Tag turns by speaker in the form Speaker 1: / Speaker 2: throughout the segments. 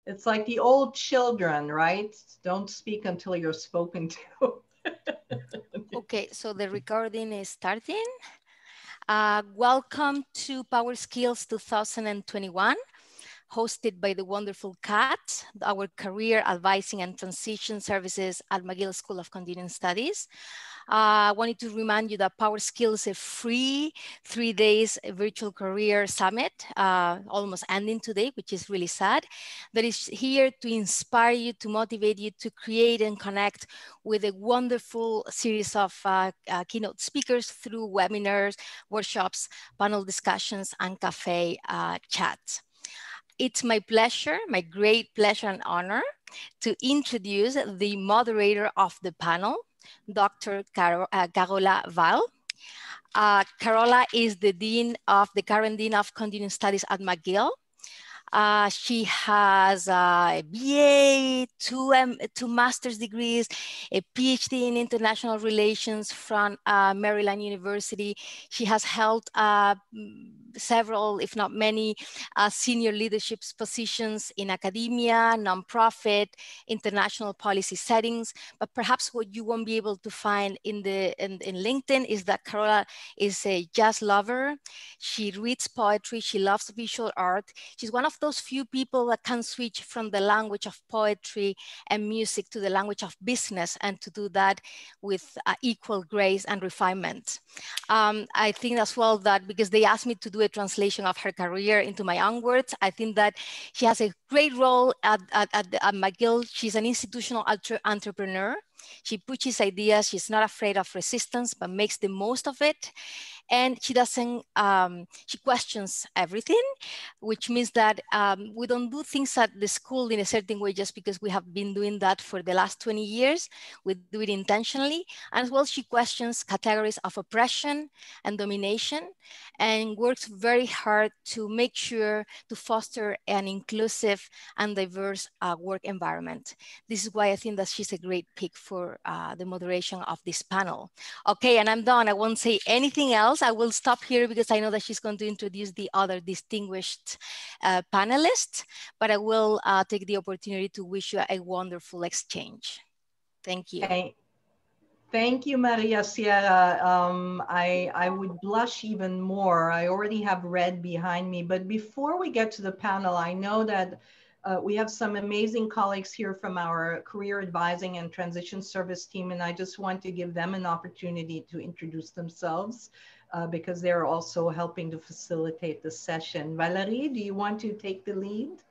Speaker 1: It's like the old children, right? Don't speak until you're spoken to.
Speaker 2: Okay, so the recording is starting. Welcome to Power Skills 2021, hosted by the wonderful Kat, our career advising and transition services at McGill School of Continuing Studies. I wanted to remind you that Power Skills is a free 3 days virtual career summit, almost ending today, which is really sad, that is here to inspire you, to motivate you to create and connect with a wonderful series of keynote speakers through webinars, workshops, panel discussions, and cafe chats. It's my pleasure, my great pleasure and honor to introduce the moderator of the panel, Dr. Carola Val. Carola is the current Dean of Continuing Studies at McGill. She has a BA, two master's degrees, a PhD in international relations from Maryland University. She has held several, if not many, senior leadership positions in academia, nonprofit, international policy settings. But perhaps what you won't be able to find in LinkedIn is that Carola is a jazz lover. She reads poetry. She loves visual art. She's one of those few people that can switch from the language of poetry and music to the language of business, and to do that with equal grace and refinement. I think as well that because they asked me to do a translation of her career into my own words, I think that she has a great role at McGill. She's an institutional entrepreneur. She pushes ideas. She's not afraid of resistance, but makes the most of it. And she doesn't, she questions everything, which means that we don't do things at the school in a certain way just because we have been doing that for the last 20 years. We do it intentionally. And as well, she questions categories of oppression and domination and works very hard to make sure to foster an inclusive and diverse work environment. This is why I think that she's a great pick for the moderation of this panel. Okay, and I'm done. I won't say anything else. I will stop here because I know that she's going to introduce the other distinguished panelists, but I will take the opportunity to wish you a wonderful exchange. Thank you.
Speaker 1: Thank you, Maria Sierra. I would blush even more. I already have red behind me, but before we get to the panel, I know that we have some amazing colleagues here from our career advising and transition service team, and I just want to give them an opportunity to introduce themselves because they're also helping to facilitate the session. Valerie, do you want to take the lead?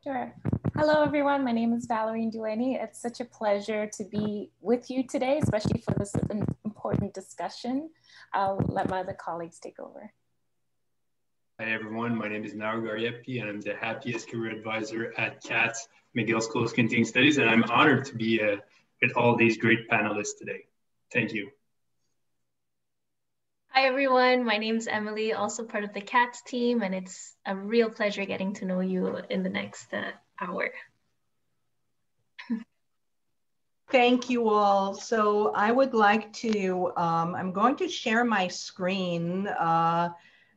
Speaker 3: Sure. Hello, everyone. My name is Valerie Dueni. It's such a pleasure to be with you today, especially for this important discussion. I'll let my other colleagues take over.
Speaker 4: Hi, everyone. My name is Naru Garyepki, and I'm the happiest career advisor at CATS, McGill School of Continuing Studies, and I'm honored to be with all these great panelists today. Thank you.
Speaker 5: Hi, everyone. My name is Emily, also part of the CATS team, and it's a real pleasure getting to know you in the next hour.
Speaker 1: Thank you all. So I would like to, I'm going to share my screen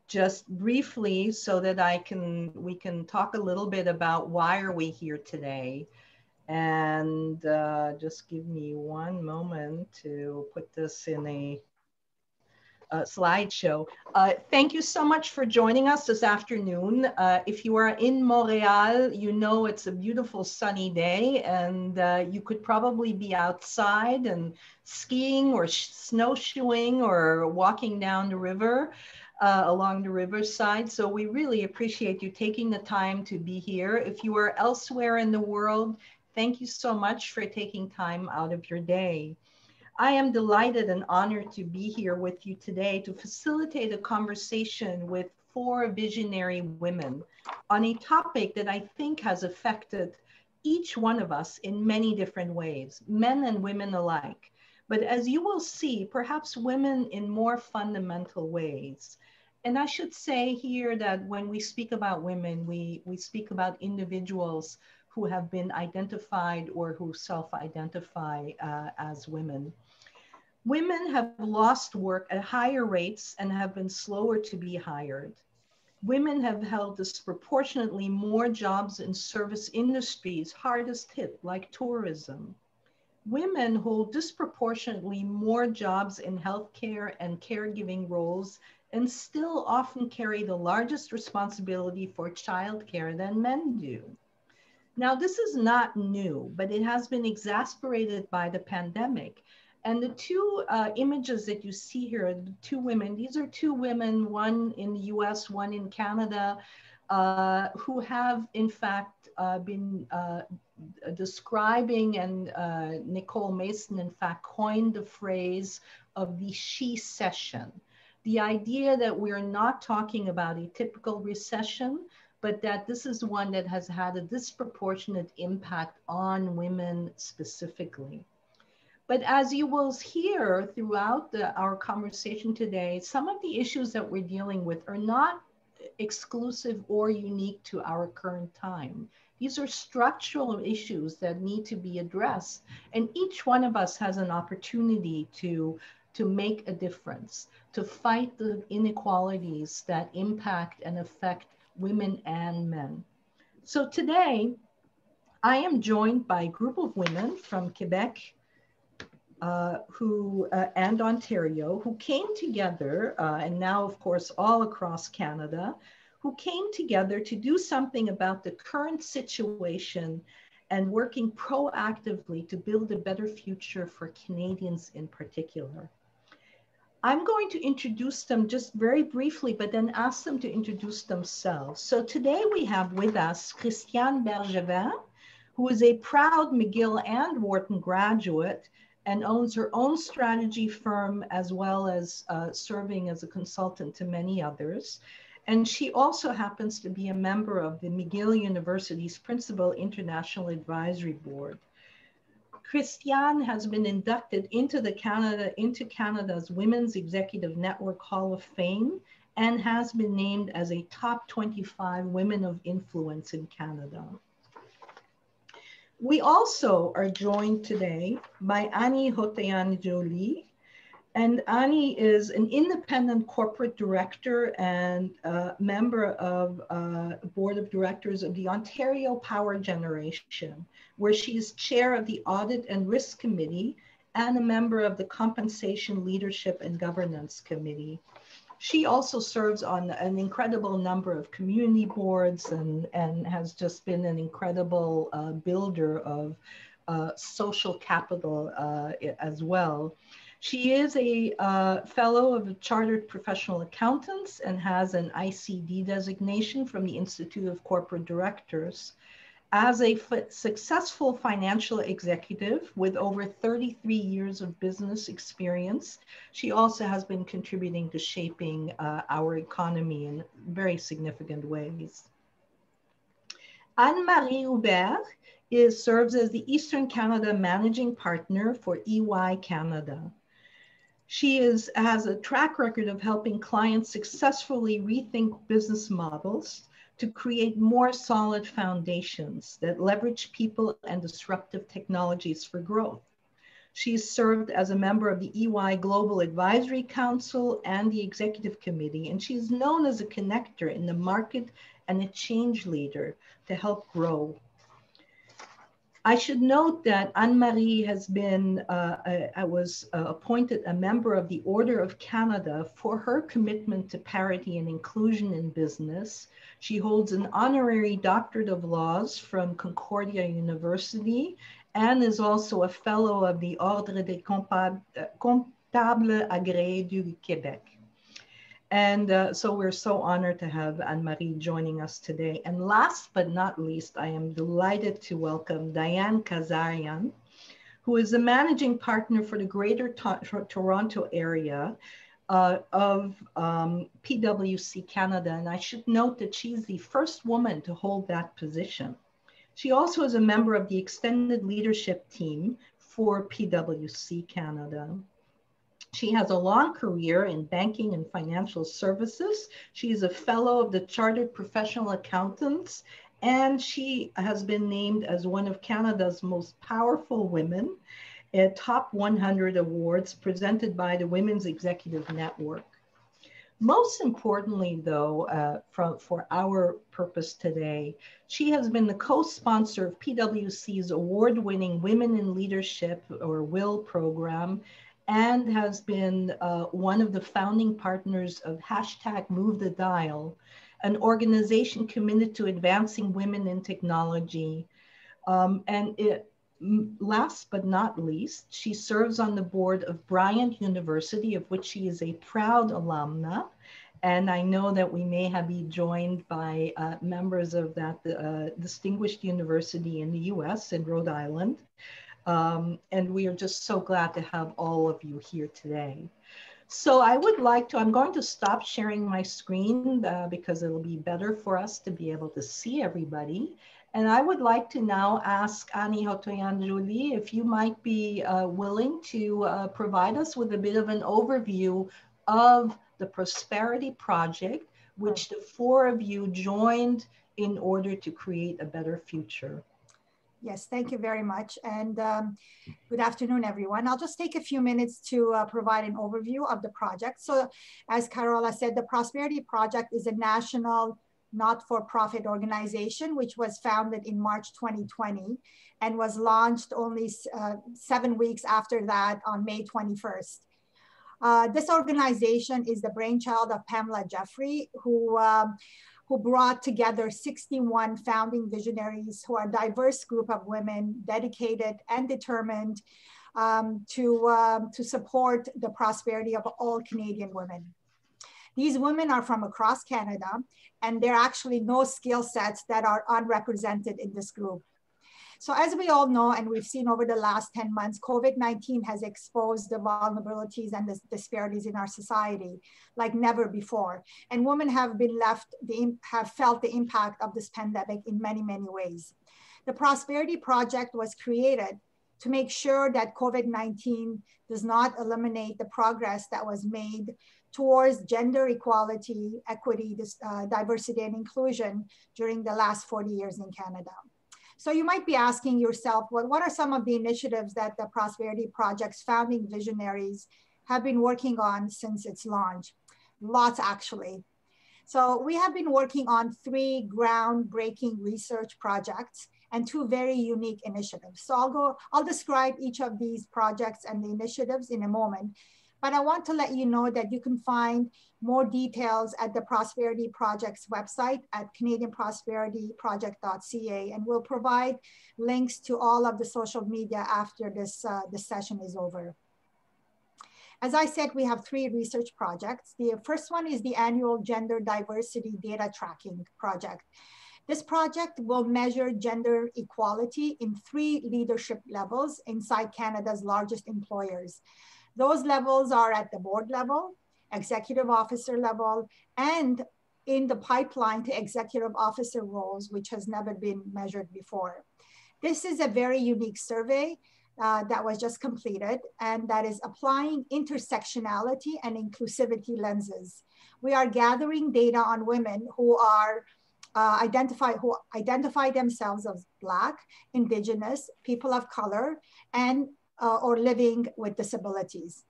Speaker 1: just briefly so that we can talk a little bit about why are we here today. And just give me one moment to put this in a slideshow. Thank you so much for joining us this afternoon. If you are in Montreal, you know it's a beautiful sunny day, and you could probably be outside and skiing or snowshoeing or walking down the river, along the riverside. So we really appreciate you taking the time to be here. If you are elsewhere in the world, thank you so much for taking time out of your day. I am delighted and honored to be here with you today to facilitate a conversation with 4 visionary women on a topic that I think has affected each one of us in many different ways, men and women alike. But as you will see, perhaps women in more fundamental ways. And I should say here that when we speak about women, we speak about individuals who have been identified or who self-identify as women. Women have lost work at higher rates and have been slower to be hired. Women have held disproportionately more jobs in service industries hardest hit, like tourism. Women hold disproportionately more jobs in healthcare and caregiving roles and still often carry the largest responsibility for childcare than men do. Now, this is not new, but it has been exacerbated by the pandemic. And the two images that you see here, the two women, these are two women, one in the US, one in Canada, who have in fact been describing, and Nicole Mason in fact coined the phrase of the she-cession. The idea that we're not talking about a typical recession, but that this is one that has had a disproportionate impact on women specifically. But as you will hear throughout our conversation today, some of the issues that we're dealing with are not exclusive or unique to our current time. These are structural issues that need to be addressed. And each one of us has an opportunity to make a difference, to fight the inequalities that impact and affect women and men. So today, I am joined by a group of women from Quebec and Ontario who came together, and now of course all across Canada, who came together to do something about the current situation and working proactively to build a better future for Canadians in particular. I'm going to introduce them just very briefly, but then ask them to introduce themselves. So today we have with us Christiane Bergevin, who is a proud McGill and Wharton graduate and owns her own strategy firm, as well as serving as a consultant to many others. And she also happens to be a member of the McGill University's Principal International Advisory Board. Christiane has been inducted into Canada's Women's Executive Network Hall of Fame and has been named as a top 25 women of influence in Canada. We also are joined today by Annie Hoteyan-Joly. And Annie is an independent corporate director and member of board of directors of the Ontario Power Generation, where she is chair of the Audit and Risk Committee and a member of the Compensation, Leadership and Governance Committee. She also serves on an incredible number of community boards and has just been an incredible builder of social capital as well. She is a fellow of the Chartered Professional Accountants and has an ICD designation from the Institute of Corporate Directors. As a successful financial executive with over 33 years of business experience, she also has been contributing to shaping our economy in very significant ways. Anne-Marie Hubert serves as the Eastern Canada Managing Partner for EY Canada. She has a track record of helping clients successfully rethink business models to create more solid foundations that leverage people and disruptive technologies for growth. She's served as a member of the EY Global Advisory Council and the Executive Committee, and she's known as a connector in the market and a change leader to help grow. I should note that Anne-Marie has been, was appointed a member of the Order of Canada for her commitment to parity and inclusion in business. She holds an honorary doctorate of laws from Concordia University and is also a fellow of the Ordre des Comptables Agréés du Québec. And so we're so honored to have Anne-Marie joining us today. And last but not least, I am delighted to welcome Diane Kazarian, who is the managing partner for the Greater Toronto area of PwC Canada. And I should note that she's the first woman to hold that position. She also is a member of the extended leadership team for PwC Canada. She has a long career in banking and financial services. She is a fellow of the Chartered Professional Accountants, and she has been named as one of Canada's most powerful women at Top 100 Awards presented by the Women's Executive Network. Most importantly, though, for our purpose today, she has been the co-sponsor of PwC's award-winning Women in Leadership, or WIL program, and has been one of the founding partners of #Move the Dial, an organization committed to advancing women in technology. Last but not least, she serves on the board of Bryant University, of which she is a proud alumna. And I know that we may have been joined by members of that distinguished university in the US, in Rhode Island. And we are just so glad to have all of you here today. So I would like to, I'm going to stop sharing my screen because it'll be better for us to be able to see everybody. And I would like to now ask Annie Hotoyan-Joly if you might be willing to provide us with a bit of an overview of the Prosperity Project, which the four of you joined in order to create a better future.
Speaker 6: Yes, thank you very much. And good afternoon, everyone. I'll just take a few minutes to provide an overview of the project. So as Carola said, the Prosperity Project is a national not-for-profit organization, which was founded in March 2020 and was launched only 7 weeks after that on May 21st. This organization is the brainchild of Pamela Jeffrey, who brought together 61 founding visionaries who are a diverse group of women dedicated and determined to support the prosperity of all Canadian women. These women are from across Canada, and there are actually no skill sets that are unrepresented in this group. So as we all know, and we've seen over the last 10 months, COVID-19 has exposed the vulnerabilities and the disparities in our society like never before. And women have been have felt the impact of this pandemic in many, many ways. The Prosperity Project was created to make sure that COVID-19 does not eliminate the progress that was made towards gender equality, equity, diversity, and inclusion during the last 40 years in Canada. So you might be asking yourself, well, what are some of the initiatives that the Prosperity Project's founding visionaries have been working on since its launch? Lots, actually. So we have been working on 3 groundbreaking research projects and 2 very unique initiatives. So I'll describe each of these projects and the initiatives in a moment. But I want to let you know that you can find more details at the Prosperity Project's website at canadianprosperityproject.ca, and we'll provide links to all of the social media after this session is over. As I said, we have 3 research projects. The first one is the annual Gender Diversity Data Tracking Project. This project will measure gender equality in 3 leadership levels inside Canada's largest employers. Those levels are at the board level, executive officer level, and in the pipeline to executive officer roles, which has never been measured before. This is a very unique survey that was just completed, and that is applying intersectionality and inclusivity lenses. We are gathering data on women who are identify themselves as Black, Indigenous, people of color, and or living with disabilities.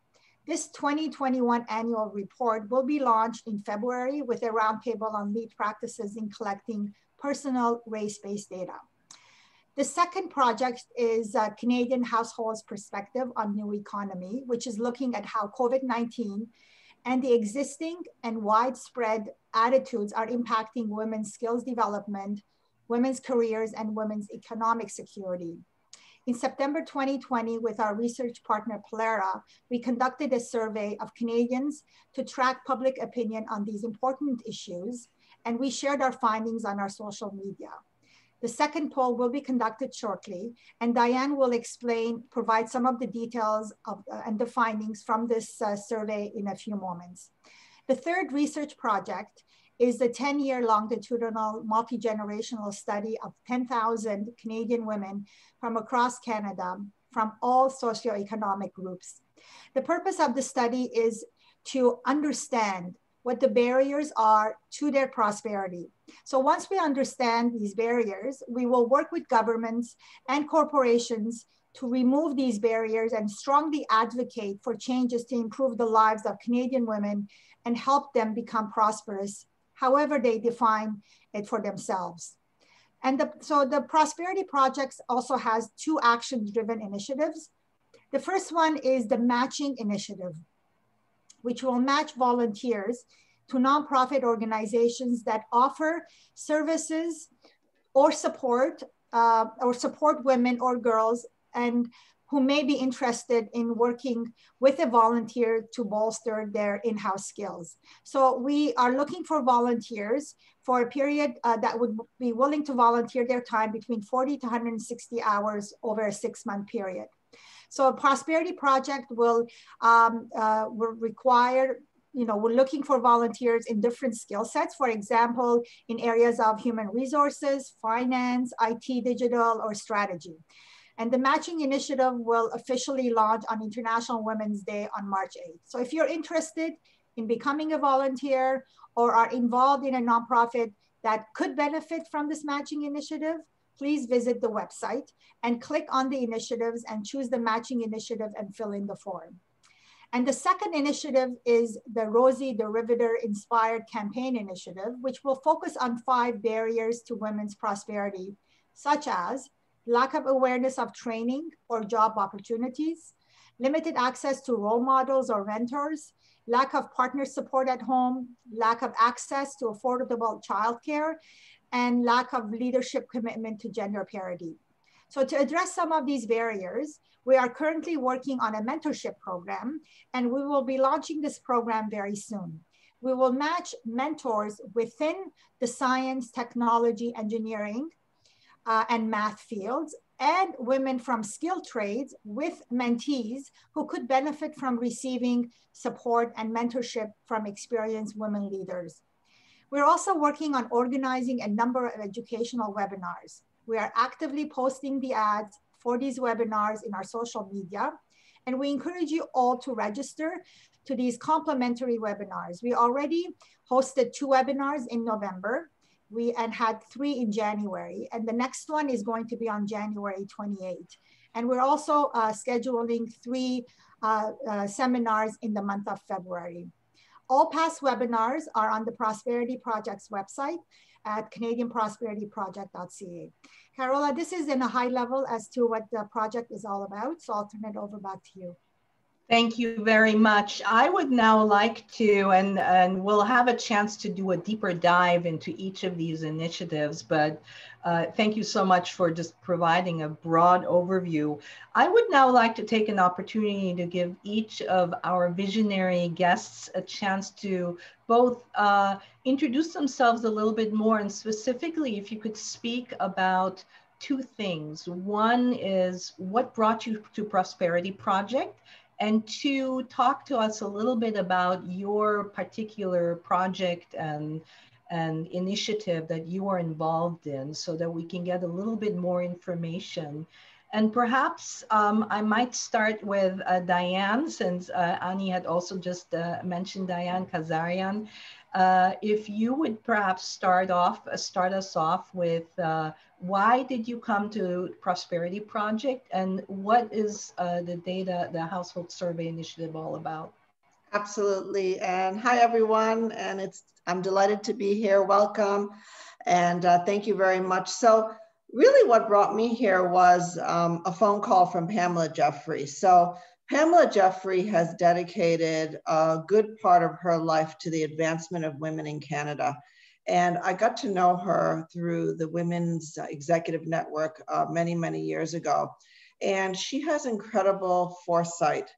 Speaker 6: This 2021 annual report will be launched in February with a roundtable on lead practices in collecting personal race-based data. The second project is Canadian Households Perspective on New Economy, which is looking at how COVID-19 and the existing and widespread attitudes are impacting women's skills development, women's careers, and women's economic security. In September 2020, with our research partner Polera, we conducted a survey of Canadians to track public opinion on these important issues, and we shared our findings on our social media. The second poll will be conducted shortly, and Diane will provide some of the details and the findings from this survey in a few moments. The third research project is the 10-year longitudinal multi-generational study of 10,000 Canadian women from across Canada from all socioeconomic groups. The purpose of the study is to understand what the barriers are to their prosperity. So once we understand these barriers, we will work with governments and corporations to remove these barriers and strongly advocate for changes to improve the lives of Canadian women and help them become prosperous, however they define it for themselves. And so the Prosperity Project also has 2 action-driven initiatives. The first one is the Matching Initiative, which will match volunteers to nonprofit organizations that offer services or support women or girls and who may be interested in working with a volunteer to bolster their in-house skills. So we are looking for volunteers for a period that would be willing to volunteer their time between 40 to 160 hours over a 6-month period. So a Prosperity Project will require, we're looking for volunteers in different skill sets, for example, in areas of human resources, finance, IT, digital, or strategy. And the Matching Initiative will officially launch on International Women's Day on March 8th. So if you're interested in becoming a volunteer or are involved in a nonprofit that could benefit from this Matching Initiative, please visit the website and click on the initiatives and choose the Matching Initiative and fill in the form. And the second initiative is the Rosie the Riveter Inspired Campaign Initiative, which will focus on 5 barriers to women's prosperity, such as lack of awareness of training or job opportunities, limited access to role models or mentors, lack of partner support at home, lack of access to affordable childcare, and lack of leadership commitment to gender parity. So to address some of these barriers, we are currently working on a mentorship program, and we will be launching this program very soon. We will match mentors within the science, technology, engineering, and math fields, and women from skilled trades with mentees who could benefit from receiving support and mentorship from experienced women leaders. We're also working on organizing a number of educational webinars. We are actively posting the ads for these webinars in our social media, and we encourage you all to register to these complimentary webinars. We already hosted 2 webinars in November, and had 3 in January, and the next one is going to be on January 28th. And we're also scheduling 3 seminars in the month of February. All past webinars are on the Prosperity Project's website at canadianprosperityproject.ca. Carola, this is in a high level as to what the project is all about, so I'll turn it over back to you.
Speaker 1: Thank you very much. I would now like to, and we'll have a chance to do a deeper dive into each of these initiatives, but thank you so much for just providing a broad overview. I would now like to take an opportunity to give each of our visionary guests a chance to both introduce themselves a little bit more, and specifically if you could speak about 2 things. One is what brought you to Prosperity Project, and 2, talk to us a little bit about your particular project and initiative that you are involved in so that we can get a little bit more information. And perhaps I might start with Diane, since Ani had also just mentioned Diane Kazarian. If you would perhaps start us off with why did you come to Prosperity Project, and what is the Household Survey Initiative all about?
Speaker 7: Absolutely, and hi everyone, and I'm delighted to be here. Welcome, and thank you very much. So really what brought me here was a phone call from Pamela Jeffrey. So Pamela Jeffrey has dedicated a good part of her life to the advancement of women in Canada. And I got to know her through the Women's Executive Network many, many years ago. And she has incredible foresight.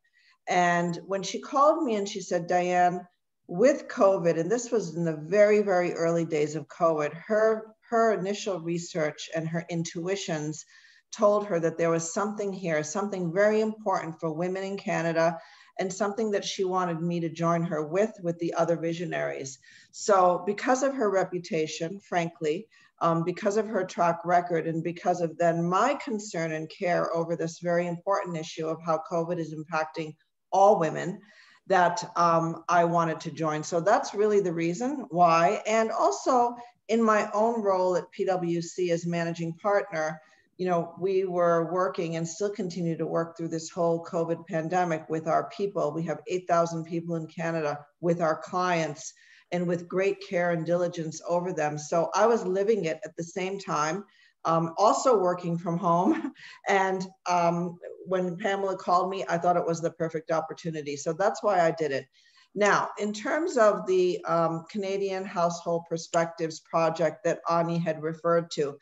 Speaker 7: And when she called me and she said, Diane, with COVID, and this was in the very, very early days of COVID, her initial research and her intuitions told her that there was something here, something very important for women in Canada, and something that she wanted me to join her with the other visionaries. So because of her reputation, frankly, because of her track record, and because of then my concern and care over this very important issue of how COVID is impacting all women, that I wanted to join. So that's really the reason why. And also in my own role at PwC as managing partner, you know, we were working and still continue to work through this whole COVID pandemic with our people. We have 8,000 people in Canada with our clients and with great care and diligence over them. So I was living it at the same time, also working from home. And when Pamela called me, I thought it was the perfect opportunity. So that's why I did it. Now, in terms of the Canadian Household Perspectives project that Ani had referred to,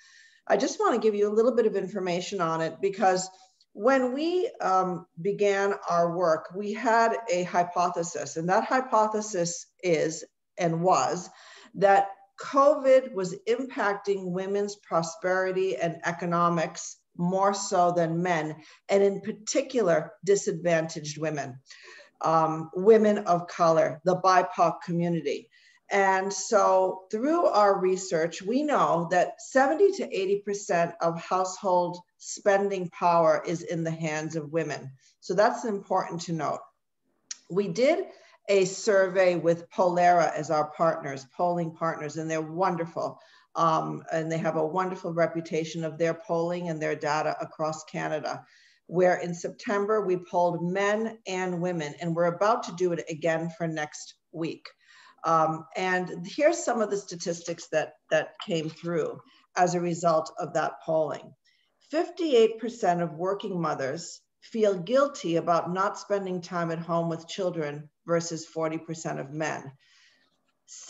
Speaker 7: I just want to give you a little bit of information on it, because when we began our work, we had a hypothesis, and that hypothesis is and was that COVID was impacting women's prosperity and economics more so than men, and in particular, disadvantaged women, women of color, the BIPOC community. And so through our research, we know that 70 to 80% of household spending power is in the hands of women. So that's important to note. We did a survey with Polera as our partners, polling partners, and they're wonderful. And they have a wonderful reputation of their polling and their data across Canada, where in September we polled men and women, and we're about to do it again for next week. And here's some of the statistics that came through as a result of that polling. 58% of working mothers feel guilty about not spending time at home with children versus 40% of men.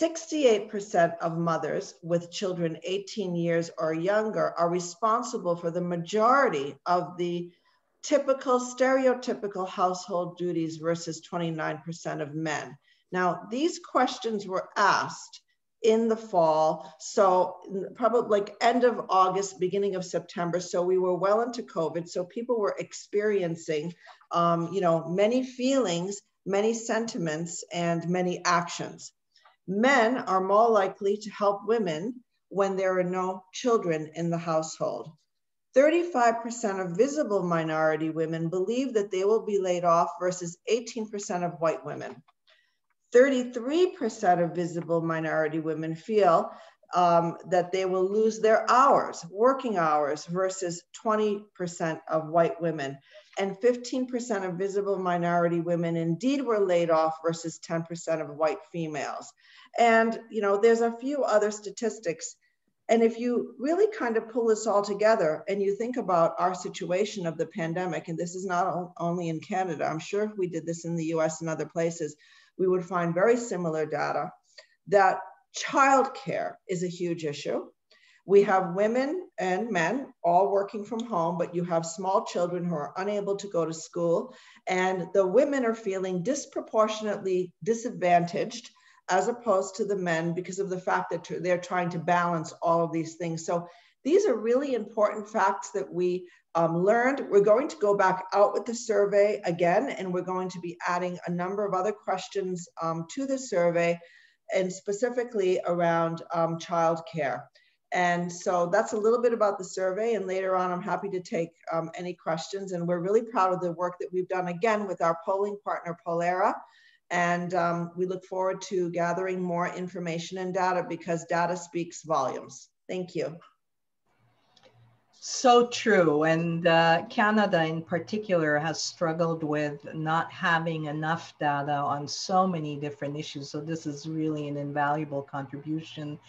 Speaker 7: 68% of mothers with children 18 years or younger are responsible for the majority of the typical stereotypical household duties versus 29% of men. Now, these questions were asked in the fall, so probably like end of August, beginning of September. So we were well into COVID. So people were experiencing, you know, many feelings, many sentiments, and many actions. Men are more likely to help women when there are no children in the household. 35% of visible minority women believe that they will be laid off versus 18% of white women. 33% of visible minority women feel that they will lose their hours, working hours, versus 20% of white women. And 15% of visible minority women indeed were laid off versus 10% of white females. And, you know, there's a few other statistics. And if you really kind of pull this all together and you think about our situation of the pandemic, and this is not only in Canada, I'm sure if we did this in the US and other places, we would find very similar data, that childcare is a huge issue. We have women and men all working from home, but you have small children who are unable to go to school, and the women are feeling disproportionately disadvantaged as opposed to the men because of the fact that they're trying to balance all of these things. So these are really important facts that we learned. We're going to go back out with the survey again, and we're going to be adding a number of other questions to the survey, and specifically around childcare. And so that's a little bit about the survey, and later on I'm happy to take any questions. And we're really proud of the work that we've done again with our polling partner Polera, and we look forward to gathering more information and data, because data speaks volumes. Thank you.
Speaker 1: So true. And Canada in particular has struggled with not having enough data on so many different issues. So this is really an invaluable contribution.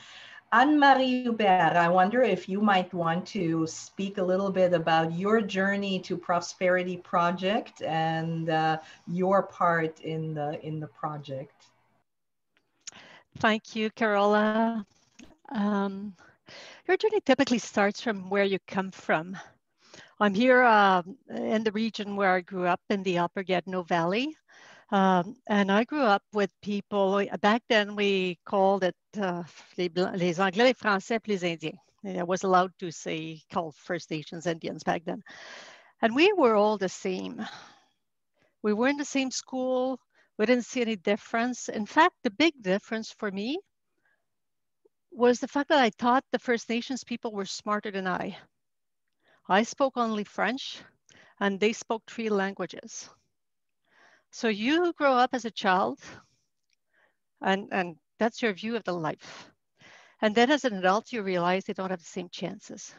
Speaker 1: Anne-Marie Hubert, I wonder if you might want to speak a little bit about your journey to Prosperity Project and your part in the project.
Speaker 8: Thank you, Carola. Your journey typically starts from where you come from. I'm here in the region where I grew up in the Upper Gatineau Valley. And I grew up with people, back then we called it les Anglais, les Français, puis les Indiens. I was allowed to say, called First Nations Indians back then. And we were all the same. We were in the same school. We didn't see any difference. In fact, the big difference for me was the fact that I thought the First Nations people were smarter than I. I spoke only French, and they spoke 3 languages. So you grow up as a child, and that's your view of the life. And then as an adult, you realize they don't have the same chances.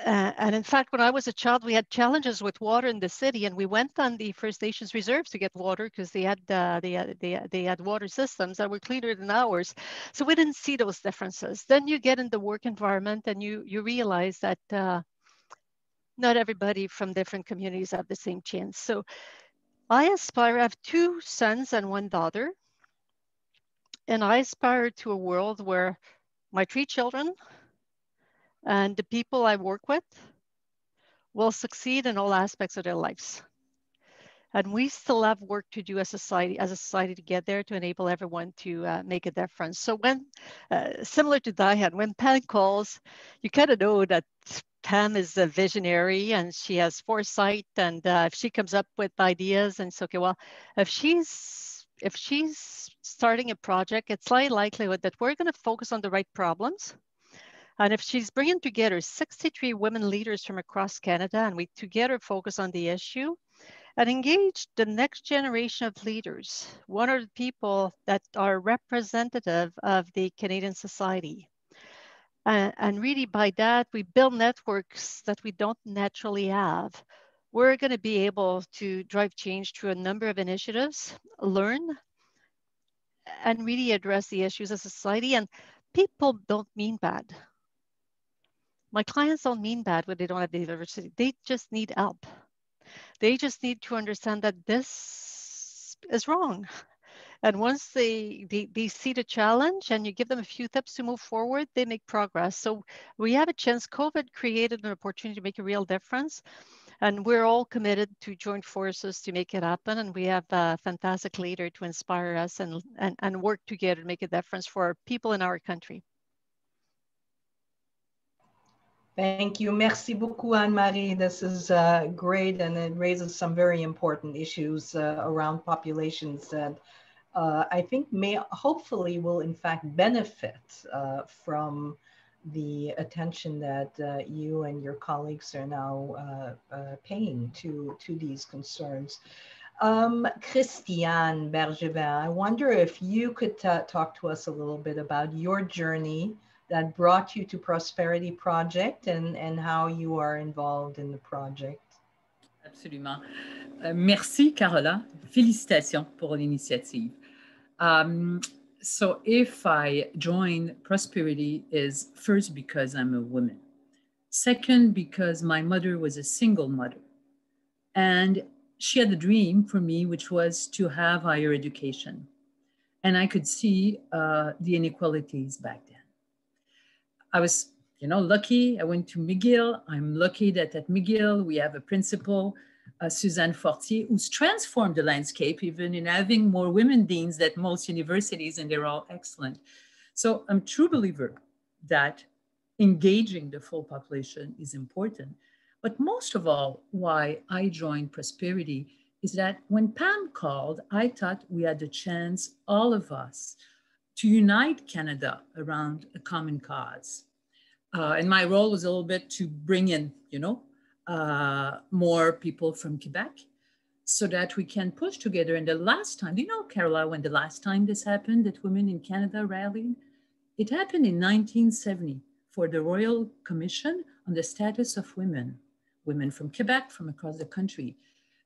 Speaker 8: And in fact, when I was a child, we had challenges with water in the city, and we went on the First Nations reserves to get water because they had water systems that were cleaner than ours. So we didn't see those differences. Then you get in the work environment, and you realize that not everybody from different communities have the same chance. So I aspire. I have 2 sons and 1 daughter, and I aspire to a world where my 3 children and the people I work with will succeed in all aspects of their lives. And we still have work to do as a society to get there, to enable everyone to make a difference. So when, similar to Diane, when Pam calls, you kind of know that Pam is a visionary and she has foresight, and if she comes up with ideas, and it's okay, well, if she's starting a project, it's high likelihood that we're going to focus on the right problems. And if she's bringing together 63 women leaders from across Canada, and we together focus on the issue and engage the next generation of leaders, what are the people that are representative of the Canadian society? And really by that, we build networks that we don't naturally have. We're going to be able to drive change through a number of initiatives, learn, and really address the issues of society. And people don't mean bad. My clients don't mean bad when they don't have the diversity. They just need help. They just need to understand that this is wrong. And once they see the challenge and you give them a few tips to move forward, they make progress. So we have a chance. COVID created an opportunity to make a real difference. And we're all committed to join forces to make it happen. And we have a fantastic leader to inspire us and work together to make a difference for people in our country.
Speaker 1: Thank you. Merci beaucoup, Anne-Marie. This is great, and it raises some very important issues around populations that I think hopefully will in fact benefit from the attention that you and your colleagues are now paying to these concerns. Christiane Bergevin, I wonder if you could talk to us a little bit about your journey that brought you to Prosperity Project and how you are involved in the project.
Speaker 9: Absolument. Merci, Carola. Félicitations pour l'initiative. So if I join Prosperity is first because I'm a woman. Second, because my mother was a single mother. And she had a dream for me, which was to have higher education. And I could see the inequalities back then. I was, lucky. I went to McGill. I'm lucky that at McGill, we have a principal, Suzanne Fortier, who's transformed the landscape, even in having more women deans than most universities, and they're all excellent. So I'm a true believer that engaging the full population is important. But most of all, why I joined Prosperity is that when Pam called, I thought we had the chance, all of us, to unite Canada around a common cause. And my role was a little bit to bring in, more people from Quebec so that we can push together. And the last time, do you know, Carola, when the last time this happened, that women in Canada rallied? It happened in 1970 for the Royal Commission on the Status of Women from Quebec, from across the country.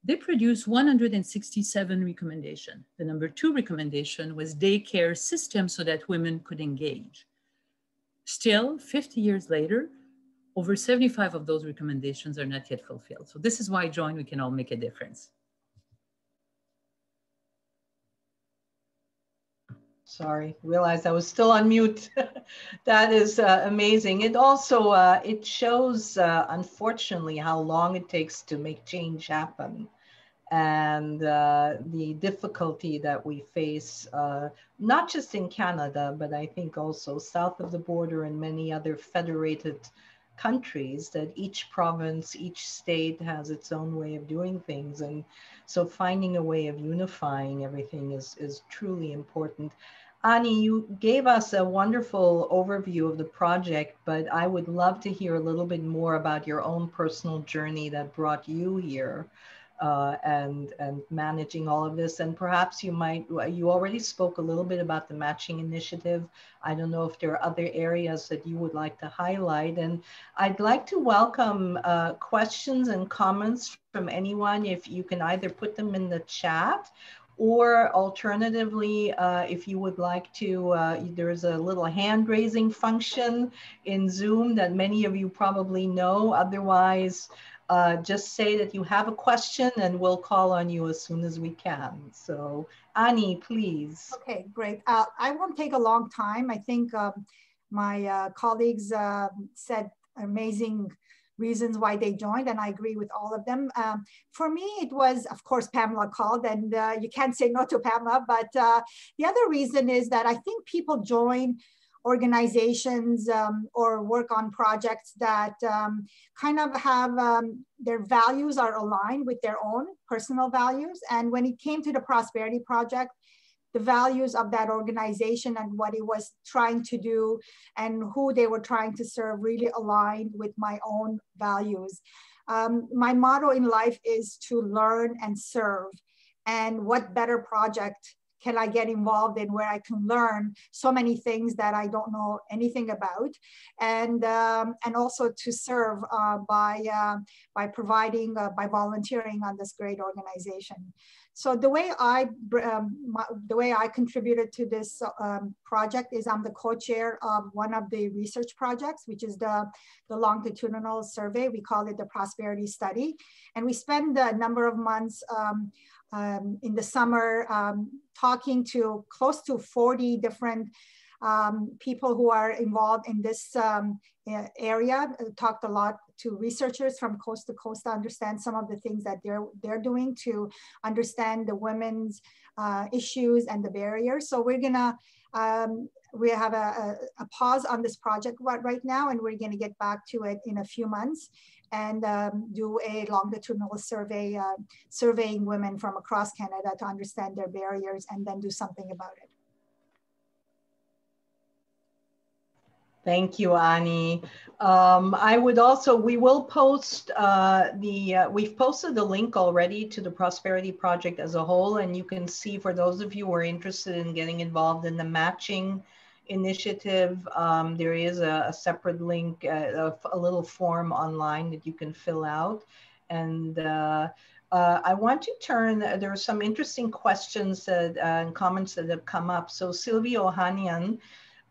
Speaker 9: They produced 167 recommendations. The number 2 recommendation was daycare system so that women could engage. Still, 50 years later, over 75 of those recommendations are not yet fulfilled. So this is why I joined. We can all make a difference.
Speaker 1: Sorry, realized I was still on mute. That is amazing. It also, it shows, unfortunately, how long it takes to make change happen. And the difficulty that we face, not just in Canada, but I think also south of the border and many other federated countries, that each province, each state has its own way of doing things. And so finding a way of unifying everything is truly important. Ani, you gave us a wonderful overview of the project, but I would love to hear a little bit more about your own personal journey that brought you here. and managing all of this. And perhaps you already spoke a little bit about the matching initiative. I don't know if there are other areas that you would like to highlight. And I'd like to welcome questions and comments from anyone. If you can either put them in the chat, or alternatively, if you would like to, there's a little hand raising function in Zoom that many of you probably know. Otherwise, just say that you have a question and we'll call on you as soon as we can. So Annie, please.
Speaker 6: Okay, great. I won't take a long time. I think my colleagues said amazing reasons why they joined, and I agree with all of them. For me, it was, of course, Pamela called, and you can't say no to Pamela, but the other reason is that I think people join organizations or work on projects that kind of have their values are aligned with their own personal values. And when it came to the Prosperity Project, the values of that organization and what it was trying to do and who they were trying to serve really aligned with my own values. My motto in life is to learn and serve. And what better project can I get involved in where I can learn so many things that I don't know anything about, and also to serve by providing, by volunteering on this great organization. So the way I contributed to this project is I'm the co-chair of one of the research projects, which is the longitudinal survey. We call it the Prosperity Study. And we spend a number of months in the summer talking to close to 40 different people who are involved in this area. Talked a lot to researchers from coast to coast to understand some of the things that they're doing to understand the women's issues and the barriers. So we're gonna, we have a pause on this project right now, and we're gonna get back to it in a few months and do a longitudinal survey, surveying women from across Canada to understand their barriers and then do something about it.
Speaker 1: Thank you, Annie. I would also, we will post we've posted the link already to the Prosperity Project as a whole, and you can see, for those of you who are interested in getting involved in the matching initiative, there is a separate link, a little form online that you can fill out. And I want to turn, there are some interesting questions and comments that have come up. So Sylvie Ohanian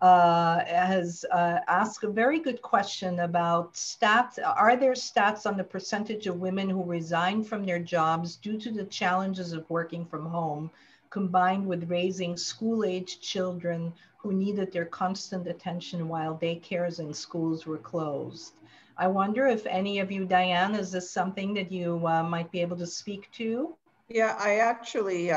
Speaker 1: has asked a very good question about stats. Are there stats on the percentage of women who resign from their jobs due to the challenges of working from home, combined with raising school-aged children who needed their constant attention while daycares and schools were closed? I wonder if any of you, Diane, is this something that you might be able to speak to?
Speaker 7: Yeah, I actually,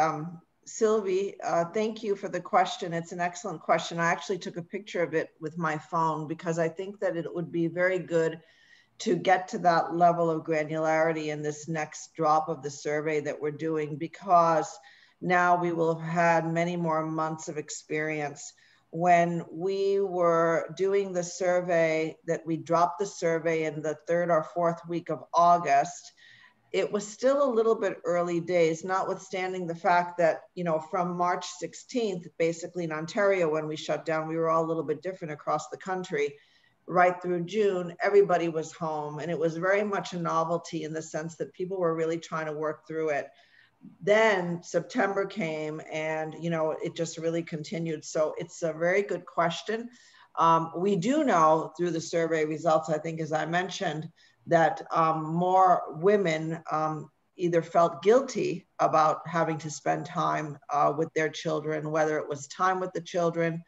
Speaker 7: Sylvie, thank you for the question. It's an excellent question. I actually took a picture of it with my phone because I think that it would be very good to get to that level of granularity in this next drop of the survey that we're doing, because now we will have had many more months of experience. When we were doing the survey, that we dropped the survey in the 3rd or 4th week of August, it was still a little bit early days, notwithstanding the fact that, you know, from March 16th, basically in Ontario, when we shut down, we were all a little bit different across the country. Right through June, everybody was home, and it was very much a novelty in the sense that people were really trying to work through it. Then September came, and, you know, it just really continued. So it's a very good question. We do know through the survey results, I think, as I mentioned, that more women either felt guilty about having to spend time with their children, whether it was time with the children,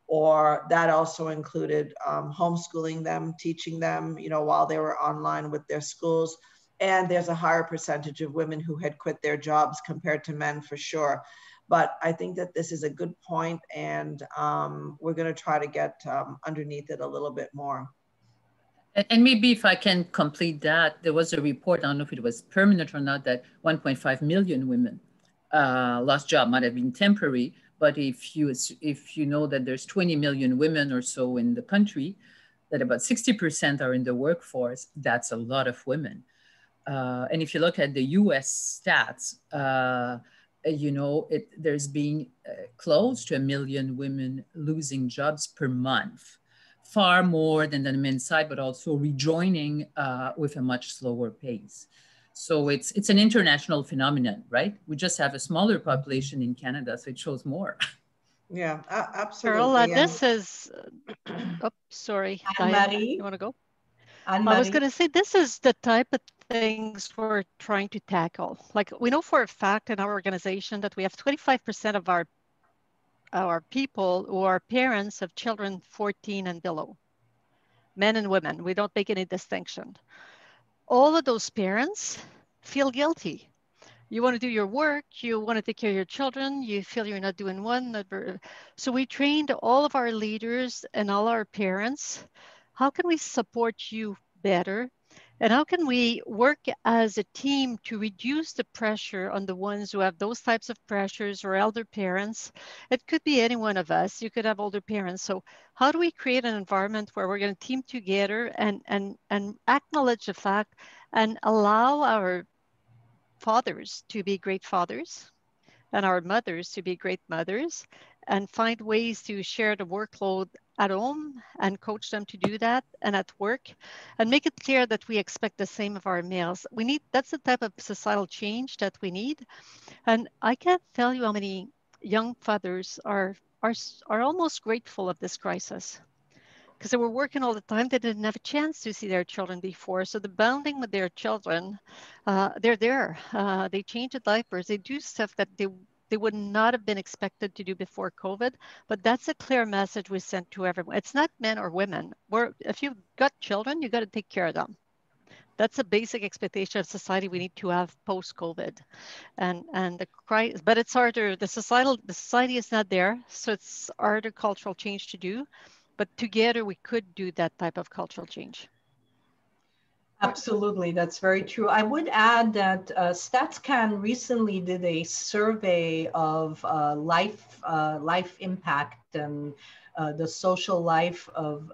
Speaker 7: or that also included homeschooling them, teaching them, you know, while they were online with their schools. And there's a higher percentage of women who had quit their jobs compared to men, for sure. But I think that this is a good point, and we're going to try to get underneath it a little bit more.
Speaker 9: And maybe if I can complete that, there was a report, I don't know if it was permanent or not, that 1.5 million women lost job. Might have been temporary, but if you know that there's 20 million women or so in the country, that about 60% are in the workforce, that's a lot of women. And if you look at the US stats, you know, there's been close to 1 million women losing jobs per month, far more than the men's side, but also rejoining with a much slower pace. So it's an international phenomenon, right? We just have a smaller population in Canada, so it shows more.
Speaker 7: Yeah, absolutely.
Speaker 8: Carola, this is, oh, sorry, Diane, you want to go? I was going to say, this is the type of things we're trying to tackle. Like, we know for a fact in our organization that we have 25% of our people who are parents of children 14 and below, men and women. We don't make any distinction. All of those parents feel guilty. You want to do your work, you want to take care of your children, you feel you're not doing one. So we trained all of our leaders and all our parents. How can we support you better? And how can we work as a team to reduce the pressure on the ones who have those types of pressures or elder parents? It could be any one of us. You could have older parents. So how do we create an environment where we're going to team together and acknowledge the fact and allow our fathers to be great fathers and our mothers to be great mothers, and find ways to share the workload at home and coach them to do that, and at work, and make it clear that we expect the same of our males. That's the type of societal change that we need. And I can't tell you how many young fathers are almost grateful of this crisis, because they were working all the time. They didn't have a chance to see their children before. So the bonding with their children, they're there. They change the diapers. They do stuff that they would not have been expected to do before COVID. But that's a clear message we sent to everyone. It's not men or women. If you've got children, you got to take care of them. That's a basic expectation of society we need to have post-COVID, and the crisis. But it's harder. The society is not there, so it's harder cultural change to do. But together we could do that type of cultural change.
Speaker 1: Absolutely, that's very true. I would add that StatsCan recently did a survey of life impact and the social life of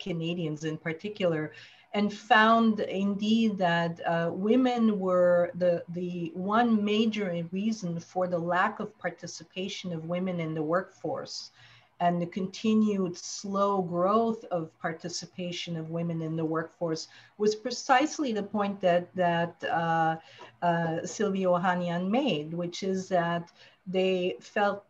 Speaker 1: Canadians in particular, and found indeed that women were the one major reason for the lack of participation of women in the workforce, and the continued slow growth of participation of women in the workforce was precisely the point that Sylvie Ohanian made, which is that they felt,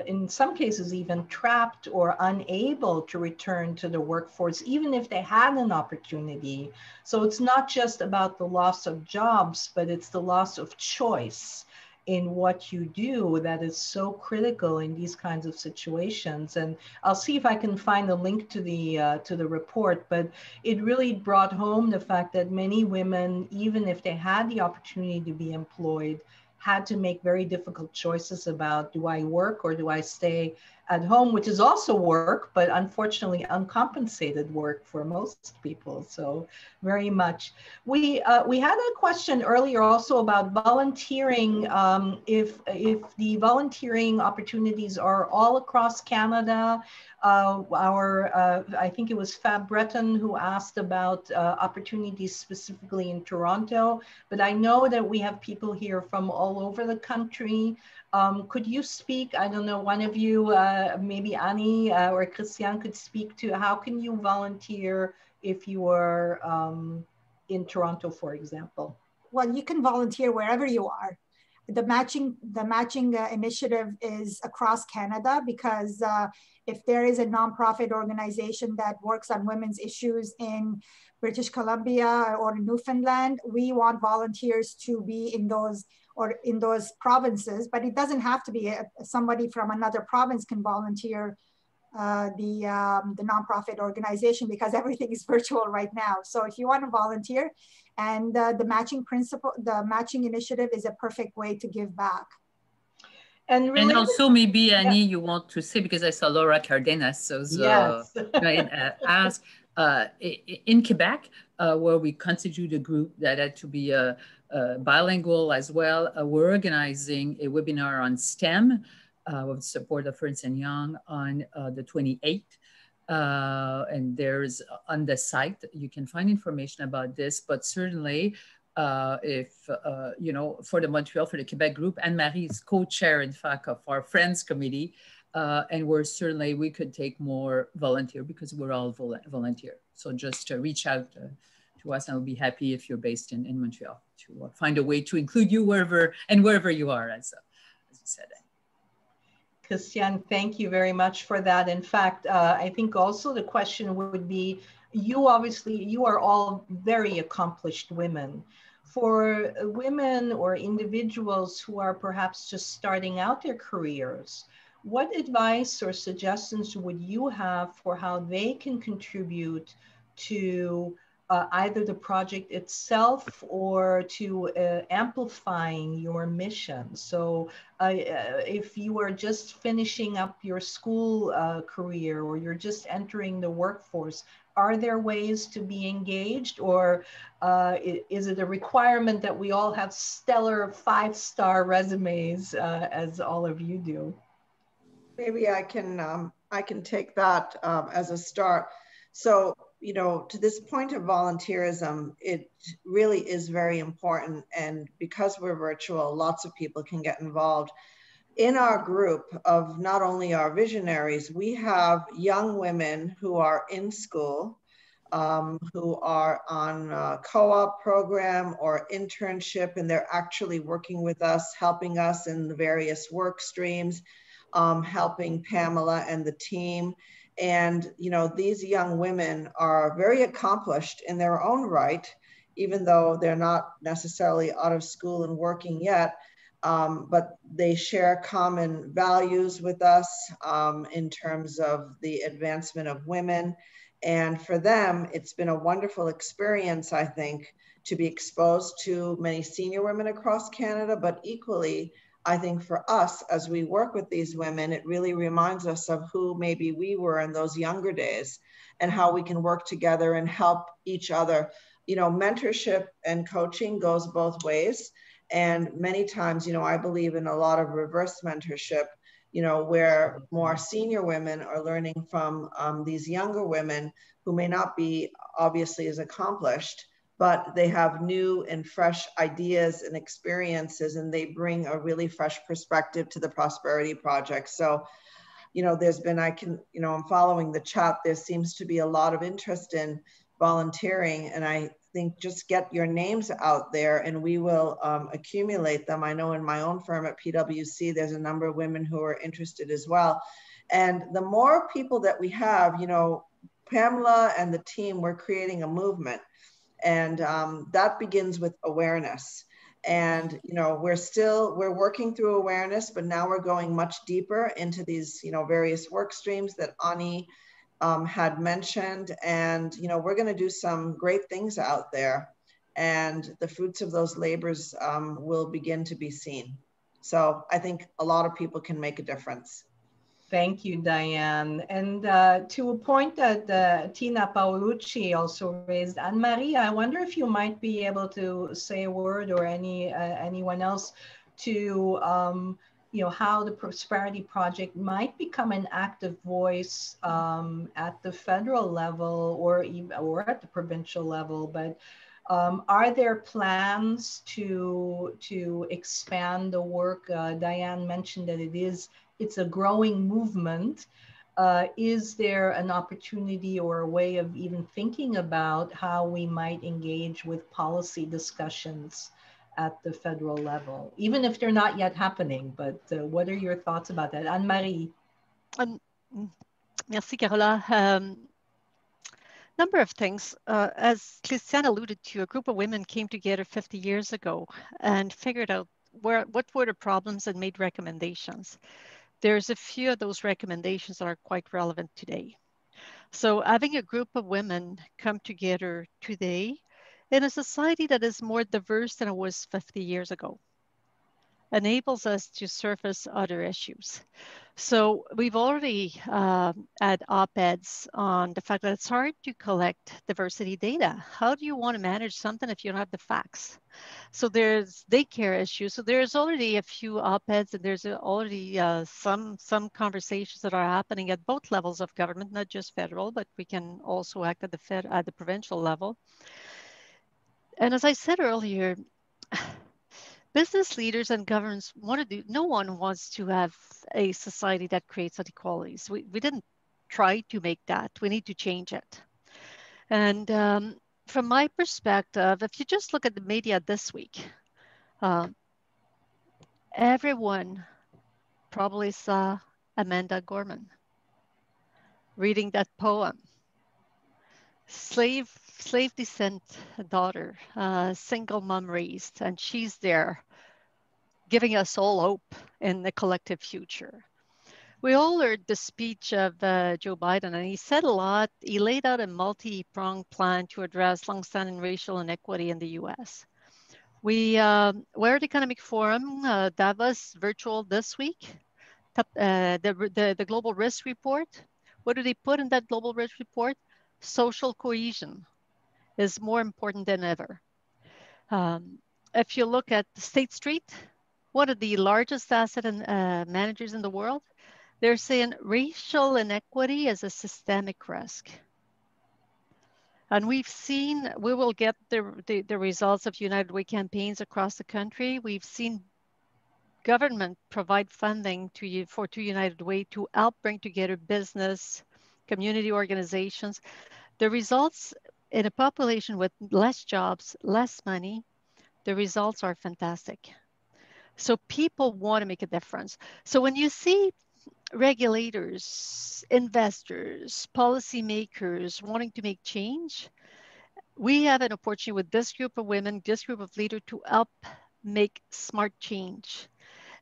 Speaker 1: in some cases, even trapped or unable to return to the workforce, even if they had an opportunity. So it's not just about the loss of jobs, but it's the loss of choice in what you do that is so critical in these kinds of situations. And I'll see if I can find a link to the report, but it really brought home the fact that many women, even if they had the opportunity to be employed, had to make very difficult choices about, do I work or do I stay at home, which is also work, but unfortunately uncompensated work for most people. So very much. We had a question earlier also about volunteering. If the volunteering opportunities are all across Canada. I think it was Fab Breton who asked about opportunities specifically in Toronto, but I know that we have people here from all over the country. Could you speak, I don't know, one of you, maybe Annie or Christian could speak to how can you volunteer if you are in Toronto, for example?
Speaker 6: Well, you can volunteer wherever you are. The matching initiative is across Canada, because if there is a nonprofit organization that works on women's issues in British Columbia or Newfoundland, we want volunteers to be in those provinces, but it doesn't have to be somebody from another province can volunteer the nonprofit organization, because everything is virtual right now. So if you want to volunteer, and the matching initiative is a perfect way to give back.
Speaker 1: And
Speaker 9: also maybe Annie, you want to say, because I saw Laura Cardenas
Speaker 1: yes.
Speaker 9: ask in Quebec, where we constitute a group that had to be bilingual as well. We're organizing a webinar on STEM with support of Ernst & Young on the 28th. And there's on the site, you can find information about this, but certainly you know, for the Montreal, for the Quebec group. Anne-Marie is co-chair, in fact, of our Friends Committee. And we could take more volunteer because we're all volunteer. So just reach out to us, and we'll be happy if you're based in Montreal to find a way to include you wherever you are, as you said.
Speaker 1: Christiane, thank you very much for that. In fact, I think also the question would be, you are all very accomplished women. For women or individuals who are perhaps just starting out their careers, what advice or suggestions would you have for how they can contribute to either the project itself or to amplifying your mission? So if you are just finishing up your school career, or you're just entering the workforce, are there ways to be engaged, or is it a requirement that we all have stellar 5-star resumes as all of you do?
Speaker 7: Maybe I can take that as a start. So, you know, to this point of volunteerism, it really is very important. And because we're virtual, lots of people can get involved. In our group of not only our visionaries, we have young women who are in school, who are on a co-op program or internship, and they're actually working with us, helping us in the various work streams, helping Pamela and the team. And, you know, these young women are very accomplished in their own right, even though they're not necessarily out of school and working yet. But they share common values with us in terms of the advancement of women. And for them, it's been a wonderful experience, I think, to be exposed to many senior women across Canada, but equally, I think for us, as we work with these women, it really reminds us of who maybe we were in those younger days and how we can work together and help each other. You know, mentorship and coaching goes both ways. And many times, you know, I believe in a lot of reverse mentorship, you know, where more senior women are learning from these younger women who may not be obviously as accomplished, but they have new and fresh ideas and experiences, and they bring a really fresh perspective to the Prosperity Project. So, you know, there's been, I'm following the chat, there seems to be a lot of interest in volunteering, and I think just get your names out there and we will accumulate them. I know in my own firm at PwC, there's a number of women who are interested as well. And the more people that we have, you know, Pamela and the team, we're creating a movement. And that begins with awareness. And, you know, we're working through awareness, but now we're going much deeper into these, you know, various work streams that Ani had mentioned. And, you know, we're going to do some great things out there, and the fruits of those labors will begin to be seen. So I think a lot of people can make a difference.
Speaker 1: Thank you, Diane. And to a point that Tina Paolucci also raised, Anne-Marie, I wonder if you might be able to say a word, or anyone else, to you know, how the Prosperity Project might become an active voice at the federal level, or at the provincial level. But are there plans to expand the work? Diane mentioned that it's a growing movement. Is there an opportunity or a way of even thinking about how we might engage with policy discussions at the federal level, even if they're not yet happening? But what are your thoughts about that? Anne-Marie.
Speaker 8: Merci, Carola. Number of things. As Christiane alluded to, a group of women came together 50 years ago and figured out what were the problems and made recommendations. There's a few of those recommendations that are quite relevant today. So having a group of women come together today in a society that is more diverse than it was 50 years ago enables us to surface other issues. So we've already had op-eds on the fact that it's hard to collect diversity data. How do you want to manage something if you don't have the facts? So there's daycare issues. So there's already a few op-eds, and there's already some conversations that are happening at both levels of government, not just federal, but we can also act at the provincial level. And as I said earlier, business leaders and governments want to do, no one wants to have a society that creates inequalities. We didn't try to make that. We need to change it. And from my perspective, if you just look at the media this week, everyone probably saw Amanda Gorman reading that poem. Slave descent daughter, single mom raised, and she's there giving us all hope in the collective future. We all heard the speech of Joe Biden, and he said a lot. He laid out a multi-pronged plan to address longstanding racial inequity in the U.S. We're at Economic Forum, Davos virtual this week. The Global Risk Report. What do they put in that Global Risk Report? Social cohesion is more important than ever. If you look at State Street, one of the largest asset managers in the world, they're saying racial inequity is a systemic risk. And we've seen, we will get the results of United Way campaigns across the country. We've seen government provide funding to United Way to help bring together business, community organizations. The results in a population with less jobs, less money, the results are fantastic. So people want to make a difference. So when you see regulators, investors, policymakers wanting to make change, we have an opportunity with this group of women, this group of leaders to help make smart change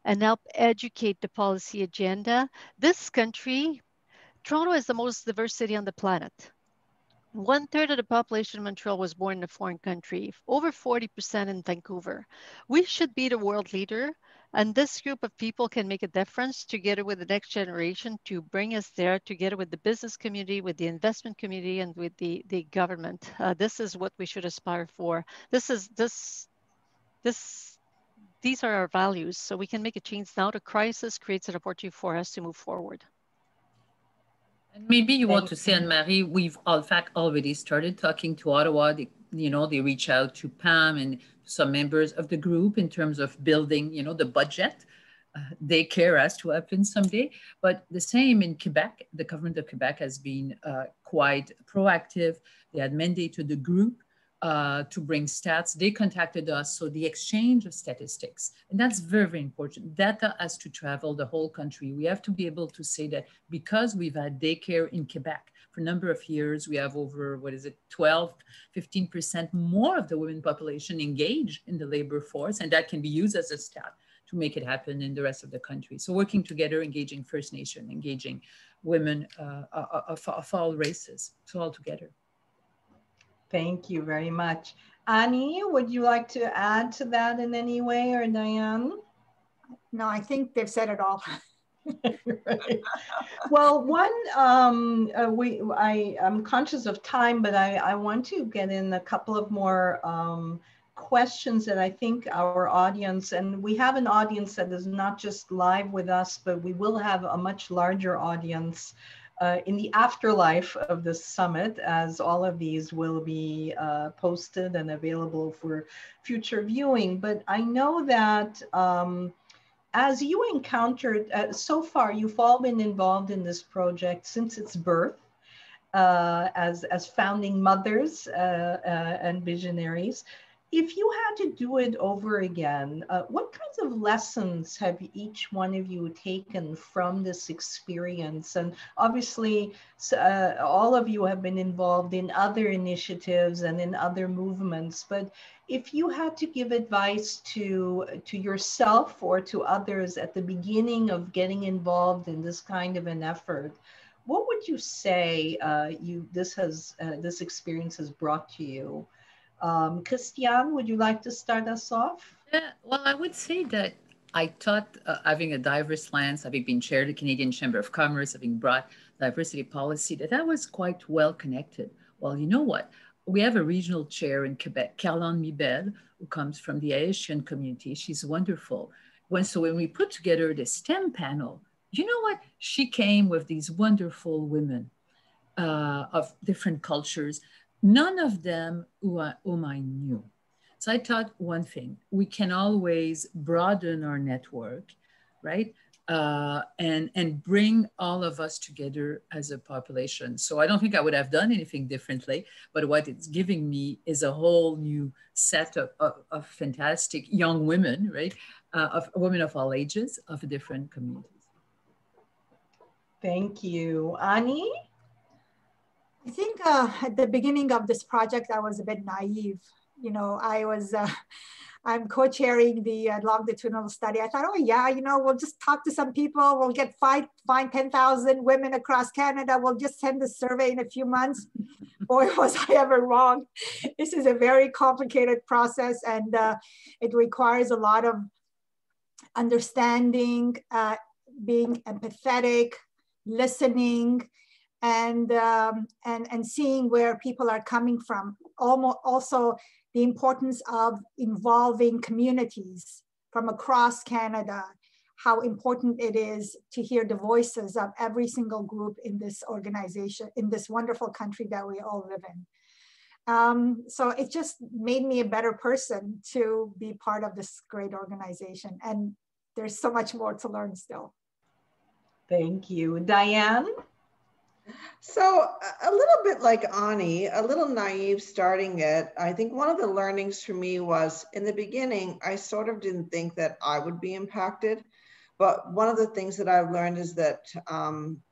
Speaker 8: and help educate the policy agenda. This country, Toronto is the most diverse city on the planet. 1/3 of the population of Montreal was born in a foreign country, over 40% in Vancouver. We should be the world leader, and this group of people can make a difference together with the next generation to bring us there, together with the business community, with the investment community, and with the government. This is what we should aspire for. These are our values, so we can make a change now. The crisis creates an opportunity for us to move forward.
Speaker 9: And maybe you want to say, Anne-Marie, we've in fact already started talking to Ottawa. They reach out to Pam and some members of the group in terms of building, the budget. They care as to happen someday. But the same in Quebec, the government of Quebec has been quite proactive. They had mandated the group to bring stats. They contacted us. So the exchange of statistics, and that's very, very important. Data has to travel the whole country. We have to be able to say that because we've had daycare in Quebec for a number of years, we have over, 12, 15% more of the women population engaged in the labor force. And that can be used as a stat to make it happen in the rest of the country. So working together, engaging First Nation, engaging women of all races, so all together.
Speaker 1: Thank you very much. Annie, would you like to add to that in any way, or Diane?
Speaker 6: No, I think they've said it all.
Speaker 1: Right. Well, I'm conscious of time, but I want to get in a couple of more questions that I think our audience, and we have an audience that is not just live with us, but we will have a much larger audience in the afterlife of the summit, as all of these will be posted and available for future viewing. But I know that as you encountered, so far, you've all been involved in this project since its birth as founding mothers and visionaries. If you had to do it over again, what kinds of lessons have each one of you taken from this experience? And obviously, all of you have been involved in other initiatives and in other movements, but if you had to give advice to yourself or to others at the beginning of getting involved in this kind of an effort, what would you say this experience has brought to you? Christiane, would you like to start us off?
Speaker 9: Yeah, well, I would say that I thought having a diverse lens, having been chair of the Canadian Chamber of Commerce, having brought diversity policy, that was quite well connected. Well, you know what? We have a regional chair in Quebec, Caroline Mibel, who comes from the Haitian community. She's wonderful. So when we put together the STEM panel, you know what? She came with these wonderful women of different cultures, none of them whom I knew. So I thought one thing, we can always broaden our network, right? And bring all of us together as a population. So I don't think I would have done anything differently, but what it's giving me is a whole new set of fantastic young women, right? Of women of all ages, of different communities.
Speaker 1: Thank you. Ani?
Speaker 6: I think at the beginning of this project, I was a bit naive. You know, I'm co-chairing the longitudinal study. I thought, oh yeah, you know, we'll just talk to some people. We'll get find 10,000 women across Canada. We'll just send the survey in a few months. Boy, was I ever wrong. This is a very complicated process, and it requires a lot of understanding, being empathetic, listening, and seeing where people are coming from. Also, the importance of involving communities from across Canada, how important it is to hear the voices of every single group in this organization, in this wonderful country that we all live in. So it just made me a better person to be part of this great organization. And there's so much more to learn still.
Speaker 1: Thank you. Diane?
Speaker 7: So a little bit like Ani, a little naive starting it. I think one of the learnings for me was in the beginning, I sort of didn't think that I would be impacted. But one of the things that I've learned is that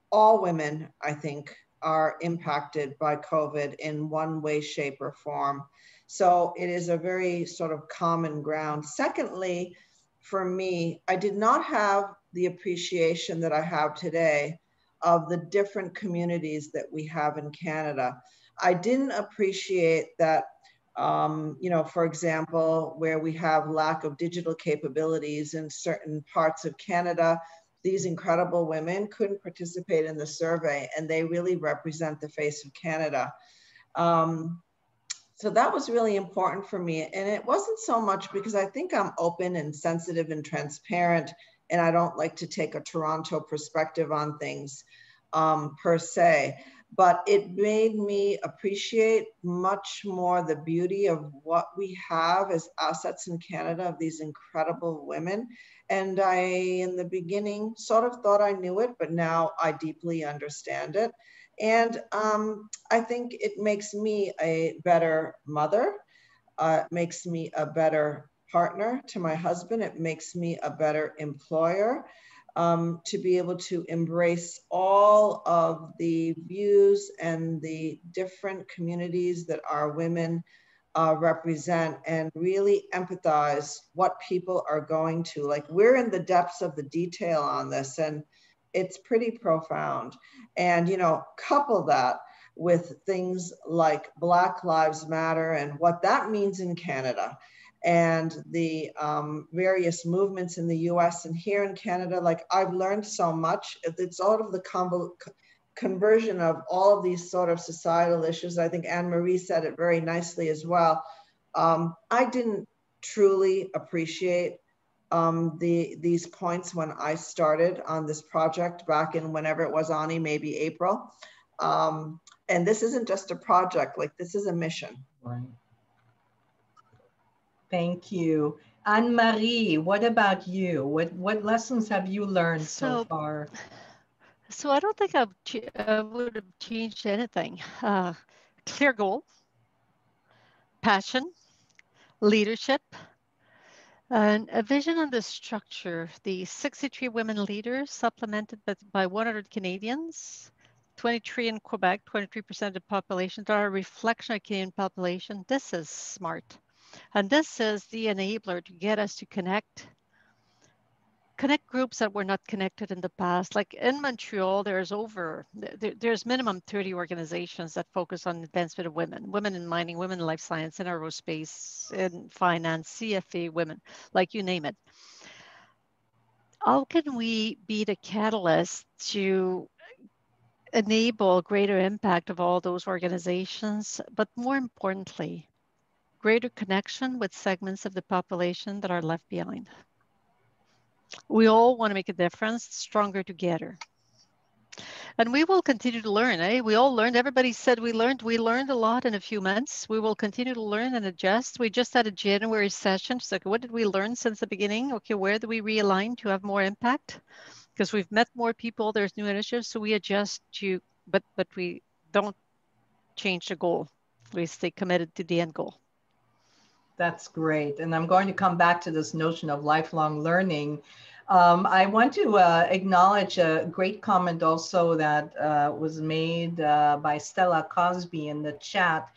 Speaker 7: all women, I think, are impacted by COVID in one way, shape, or form. So it is a very sort of common ground. Secondly, for me, I did not have the appreciation that I have today of the different communities that we have in Canada. I didn't appreciate that, you know, for example, where we have lack of digital capabilities in certain parts of Canada, these incredible women couldn't participate in the survey, and they really represent the face of Canada. So that was really important for me. And it wasn't so much because I think I'm open and sensitive and transparent, and I don't like to take a Toronto perspective on things per se, but it made me appreciate much more the beauty of what we have as assets in Canada of these incredible women. And I, in the beginning, sort of thought I knew it, but now I deeply understand it. And I think it makes me a better mother, makes me a better partner to my husband. It makes me a better employer, to be able to embrace all of the views and the different communities that our women represent, and really empathize what people are going to. Like, we're in the depths of the detail on this, and it's pretty profound. And, you know, couple that with things like Black Lives Matter and what that means in Canada, and the various movements in the US and here in Canada. Like, I've learned so much. It's all of the conversion of all of these sort of societal issues. I think Anne-Marie said it very nicely as well. I didn't truly appreciate these points when I started on this project back in whenever it was, Ani, maybe April. And this isn't just a project, like, this is a mission.
Speaker 1: Right. Thank you. Anne-Marie, what about you? What lessons have you learned so far?
Speaker 8: So I don't think I would have changed anything. Clear goal, passion, leadership, and a vision on the structure. The 63 women leaders supplemented by 100 Canadians, 23 in Quebec, 23% of the population, that are a reflection of Canadian population. This is smart. And this is the enabler to get us to connect groups that were not connected in the past. Like in Montreal, there's minimum 30 organizations that focus on advancement of women in mining, women in life science, in aerospace, in finance, CFA women, like you name it. How can we be the catalyst to enable greater impact of all those organizations, but more importantly, greater connection with segments of the population that are left behind? We all want to make a difference, stronger together. And we will continue to learn, eh? We all learned. Everybody said we learned a lot in a few months. We will continue to learn and adjust. We just had a January session. So what did we learn since the beginning? Okay, where do we realign to have more impact? Because we've met more people, there's new initiatives, so we adjust to, but we don't change the goal. We stay committed to the end goal.
Speaker 1: That's great. And I'm going to come back to this notion of lifelong learning. I want to acknowledge a great comment also that was made by Stella Cosby in the chat.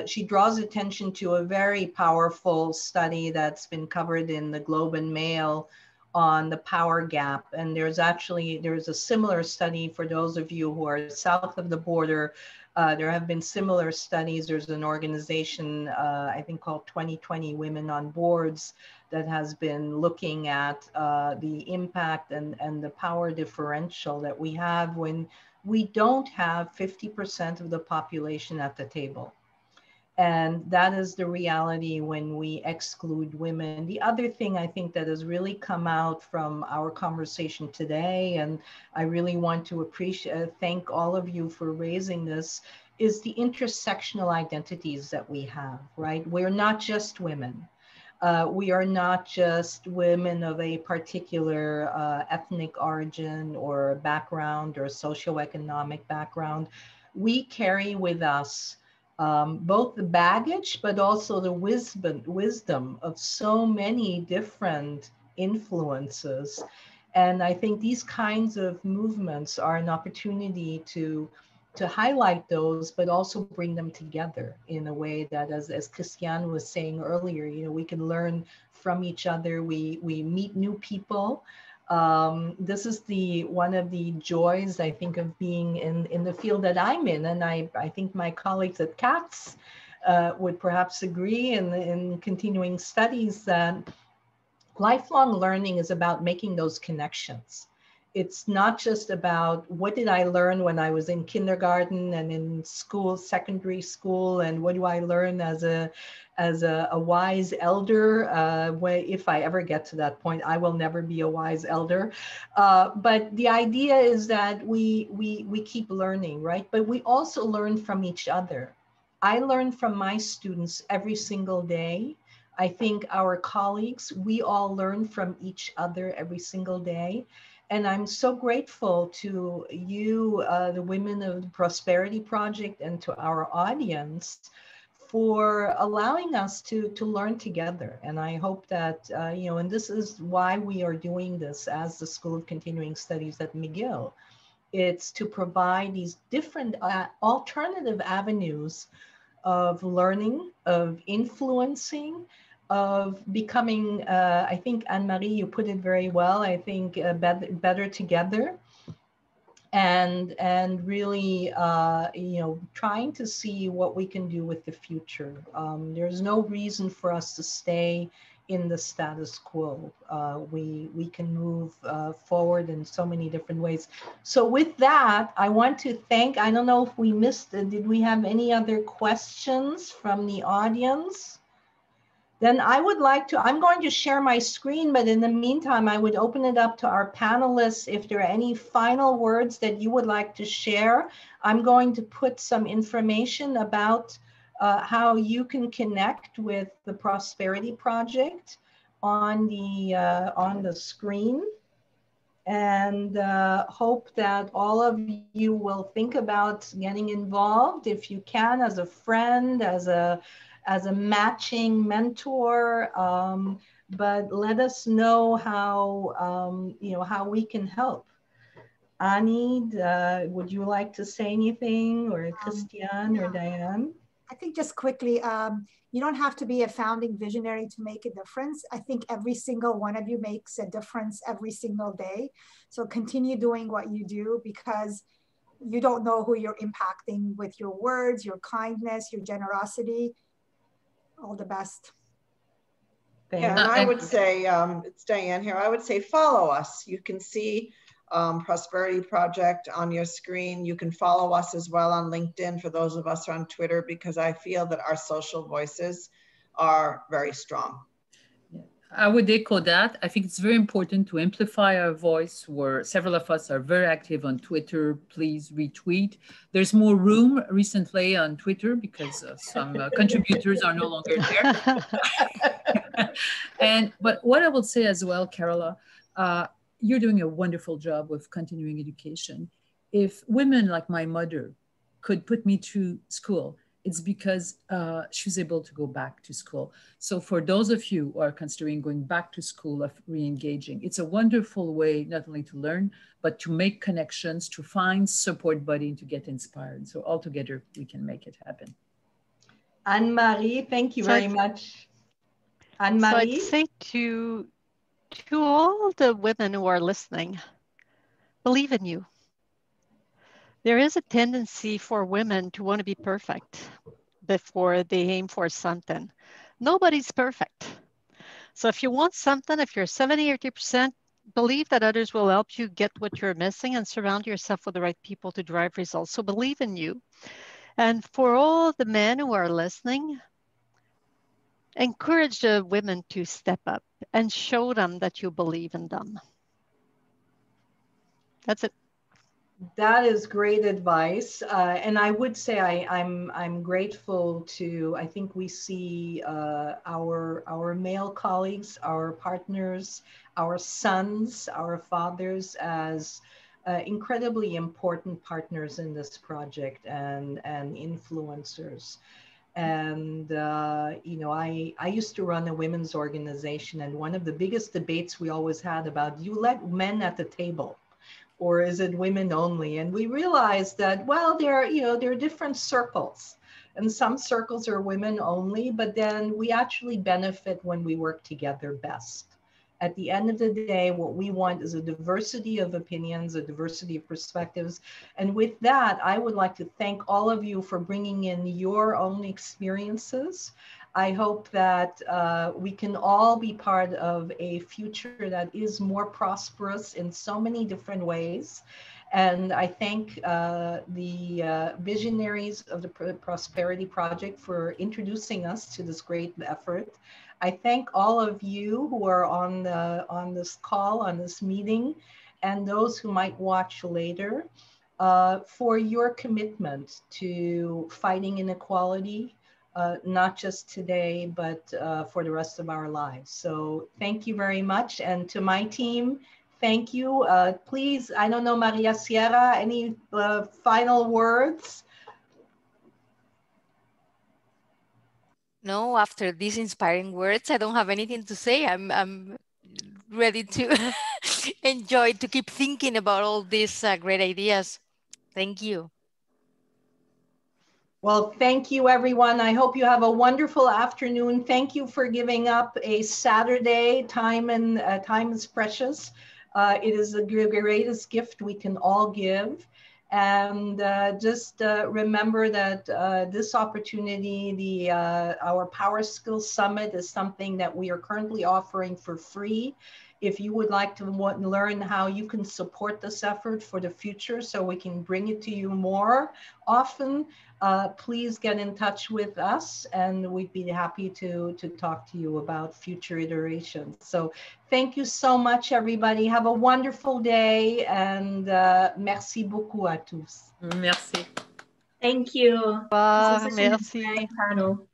Speaker 1: She draws attention to a very powerful study that's been covered in the Globe and Mail on the power gap. And there's a similar study for those of you who are south of the border. There have been similar studies. There's an organization, I think called 2020 Women on Boards, that has been looking at the impact and the power differential that we have when we don't have 50% of the population at the table. And that is the reality when we exclude women. The other thing I think that has really come out from our conversation today, and I really want to thank all of you for raising this, is the intersectional identities that we have, right? We're not just women. We are not just women of a particular ethnic origin or background or socioeconomic background. We carry with us both the baggage, but also the wisdom of so many different influences. And I think these kinds of movements are an opportunity to highlight those, but also bring them together in a way that, as Christiane was saying earlier, you know, we can learn from each other. We meet new people. This is one of the joys, I think, of being in the field that I'm in. And I think my colleagues at CATS would perhaps agree in continuing studies that lifelong learning is about making those connections. It's not just about what did I learn when I was in kindergarten and in school, secondary school, and what do I learn as a wise elder. If I ever get to that point, I will never be a wise elder. But the idea is that we keep learning, right? But we also learn from each other. I learn from my students every single day. I think our colleagues, we all learn from each other every single day. And I'm so grateful to you, the Women of the Prosperity Project, and to our audience for allowing us to learn together. And I hope that, you know, and this is why we are doing this as the School of Continuing Studies at McGill. It's to provide these different alternative avenues of learning, of influencing, of becoming, I think, Anne-Marie, you put it very well, I think better together, and really, you know, trying to see what we can do with the future. There's no reason for us to stay in the status quo. We can move forward in so many different ways. So with that, I want to thank, I don't know if we missed, did we have any other questions from the audience? Then I would like to, I'm going to share my screen, but in the meantime, I would open it up to our panelists. If there are any final words that you would like to share, I'm going to put some information about how you can connect with the Prosperity Project on the screen, and hope that all of you will think about getting involved if you can, as a friend, as a matching mentor, but let us know how, you know, how we can help. Annie, would you like to say anything, or Christiane or Diane?
Speaker 6: I think just quickly, you don't have to be a founding visionary to make a difference. I think every single one of you makes a difference every single day. So continue doing what you do, because you don't know who you're impacting with your words, your kindness, your generosity. All the best.
Speaker 7: Yeah, and I would say, it's Diane here, I would say follow us. You can see Prosperity Project on your screen. You can follow us as well on LinkedIn for those of us on Twitter, because I feel that our social voices are very strong.
Speaker 9: Yeah. I would echo that. I think it's very important to amplify our voice, where several of us are very active on Twitter. Please retweet. There's more room recently on Twitter because some contributors are no longer there. But what I will say as well, Carola, you're doing a wonderful job with continuing education. If women like my mother could put me through school, it's because she was able to go back to school. So for those of you who are considering going back to school, of re-engaging, it's a wonderful way not only to learn, but to make connections, to find support body, and to get inspired. So all together, we can make it happen.
Speaker 1: Anne-Marie, thank you very much. Anne-Marie?
Speaker 8: So I'd say to all the women who are listening, believe in you. There is a tendency for women to want to be perfect before they aim for something. Nobody's perfect. So if you want something, if you're 70, 80%, believe that others will help you get what you're missing and surround yourself with the right people to drive results. So believe in you. And for all the men who are listening, encourage the women to step up and show them that you believe in them. That's it.
Speaker 1: That is great advice. And I would say I'm grateful to, I think we see our male colleagues, our partners, our sons, our fathers as incredibly important partners in this project and influencers. And, you know, I used to run a women's organization, and one of the biggest debates we always had about, you let men at the table, or is it women only? And we realized that, well, there are different circles, and some circles are women only, but then we actually benefit when we work together best. At the end of the day, what we want is a diversity of opinions, a diversity of perspectives. And with that, I would like to thank all of you for bringing in your own experiences. I hope that we can all be part of a future that is more prosperous in so many different ways. And I thank the visionaries of the Prosperity Project for introducing us to this great effort. I thank all of you who are on this call, on this meeting, and those who might watch later for your commitment to fighting inequality, not just today, but for the rest of our lives. So thank you very much. And to my team, thank you. Please, I don't know, Maria Sierra, any final words?
Speaker 2: No, after these inspiring words, I don't have anything to say. I'm ready to enjoy, to keep thinking about all these great ideas. Thank you.
Speaker 1: Well, thank you, everyone. I hope you have a wonderful afternoon. Thank you for giving up a Saturday. Time is precious. It is the greatest gift we can all give. And just remember that this opportunity, our Power Skills Summit, is something that we are currently offering for free. If you would like to learn how you can support this effort for the future so we can bring it to you more often, please get in touch with us, and we'd be happy to talk to you about future iterations. So thank you so much, everybody. Have a wonderful day, and merci beaucoup à tous.
Speaker 9: Merci.
Speaker 5: Thank you.
Speaker 8: Merci.
Speaker 5: Panel.